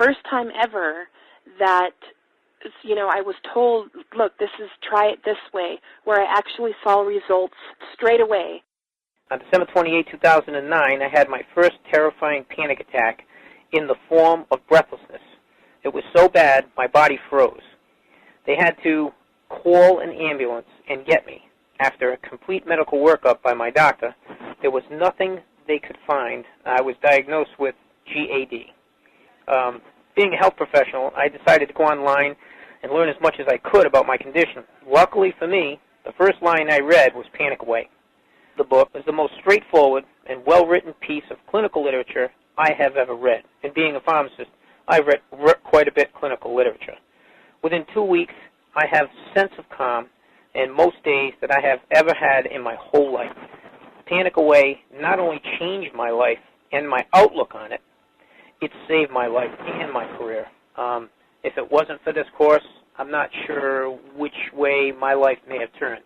first time ever that, I was told, look, try it this way, where I actually saw results straight away. On December 28, 2009, I had my first terrifying panic attack in the form of breathlessness. It was so bad, my body froze. They had to call an ambulance and get me. After a complete medical workup by my doctor, there was nothing they could find. I was diagnosed with GAD. Being a health professional, I decided to go online and learn as much as I could about my condition. Luckily for me, the first line I read was Panic Away. The book is the most straightforward and well-written piece of clinical literature I have ever read. And being a pharmacist, I've read quite a bit of clinical literature. Within 2 weeks, I have a sense of calm and most days that I have ever had in my whole life. Panic Away not only changed my life and my outlook on it, it saved my life and my career. If it wasn't for this course, I'm not sure which way my life may have turned.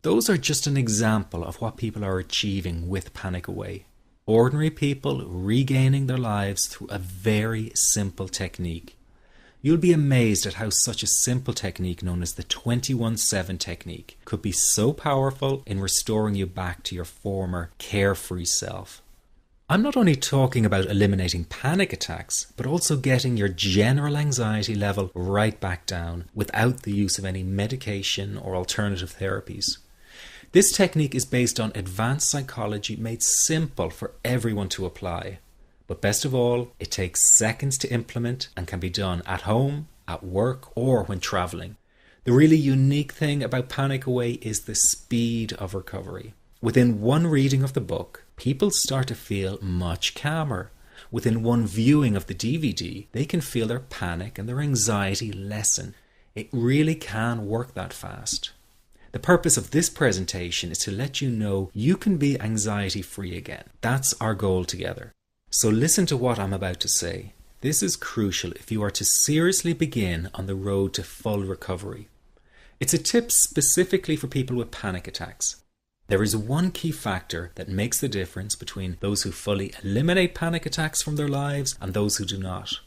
Those are just an example of what people are achieving with Panic Away. Ordinary people regaining their lives through a very simple technique. You'll be amazed at how such a simple technique known as the 21-7 technique could be so powerful in restoring you back to your former carefree self. I'm not only talking about eliminating panic attacks, but also getting your general anxiety level right back down without the use of any medication or alternative therapies. This technique is based on advanced psychology made simple for everyone to apply. But best of all, it takes seconds to implement and can be done at home, at work, or when traveling. The really unique thing about Panic Away is the speed of recovery. Within one reading of the book, people start to feel much calmer. Within one viewing of the DVD, they can feel their panic and their anxiety lessen. It really can work that fast. The purpose of this presentation is to let you know you can be anxiety-free again. That's our goal together. So listen to what I'm about to say. This is crucial if you are to seriously begin on the road to full recovery. It's a tip specifically for people with panic attacks. There is one key factor that makes the difference between those who fully eliminate panic attacks from their lives and those who do not.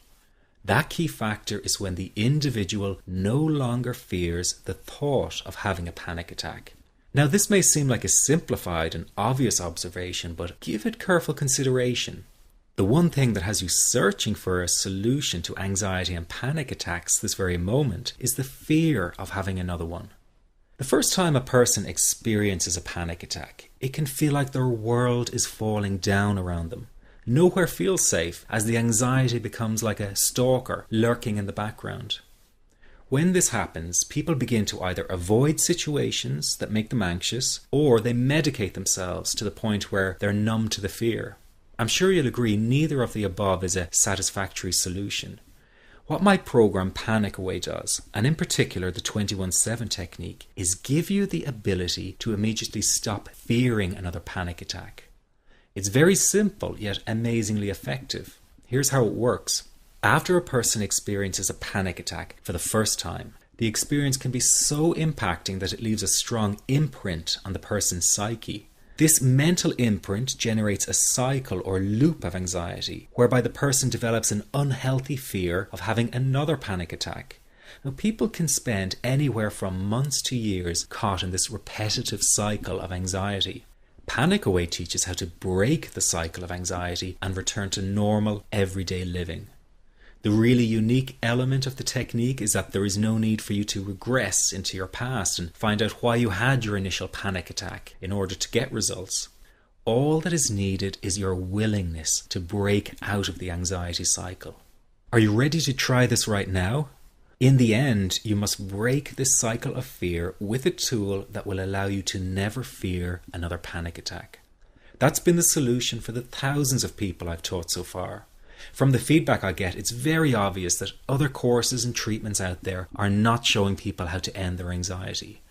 That key factor is when the individual no longer fears the thought of having a panic attack. Now, this may seem like a simplified and obvious observation, but give it careful consideration. The one thing that has you searching for a solution to anxiety and panic attacks this very moment is the fear of having another one. The first time a person experiences a panic attack, it can feel like their world is falling down around them. Nowhere feels safe as the anxiety becomes like a stalker lurking in the background. When this happens, people begin to either avoid situations that make them anxious, or they medicate themselves to the point where they're numb to the fear. I'm sure you'll agree neither of the above is a satisfactory solution. What my program Panic Away does, and in particular the 21-7 technique, is give you the ability to immediately stop fearing another panic attack. It's very simple yet amazingly effective. Here's how it works. After a person experiences a panic attack for the first time, the experience can be so impacting that it leaves a strong imprint on the person's psyche. This mental imprint generates a cycle or loop of anxiety, whereby the person develops an unhealthy fear of having another panic attack. Now, people can spend anywhere from months to years caught in this repetitive cycle of anxiety. Panic Away teaches how to break the cycle of anxiety and return to normal, everyday living. The really unique element of the technique is that there is no need for you to regress into your past and find out why you had your initial panic attack in order to get results. All that is needed is your willingness to break out of the anxiety cycle. Are you ready to try this right now? In the end, you must break this cycle of fear with a tool that will allow you to never fear another panic attack. That's been the solution for the thousands of people I've taught so far. From the feedback I get, it's very obvious that other courses and treatments out there are not showing people how to end their anxiety.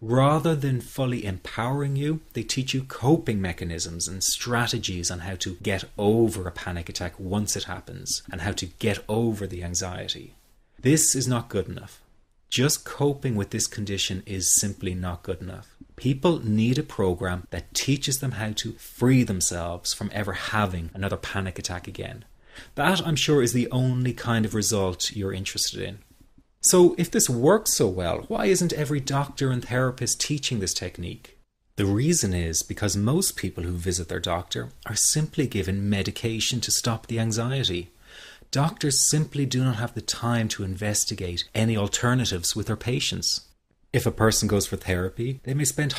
Rather than fully empowering you, they teach you coping mechanisms and strategies on how to get over a panic attack once it happens and how to get over the anxiety. This is not good enough. Just coping with this condition is simply not good enough. People need a program that teaches them how to free themselves from ever having another panic attack again. That, I'm sure, is the only kind of result you're interested in. So if this works so well, why isn't every doctor and therapist teaching this technique? The reason is because most people who visit their doctor are simply given medication to stop the anxiety. Doctors simply do not have the time to investigate any alternatives with their patients. If a person goes for therapy, they may spend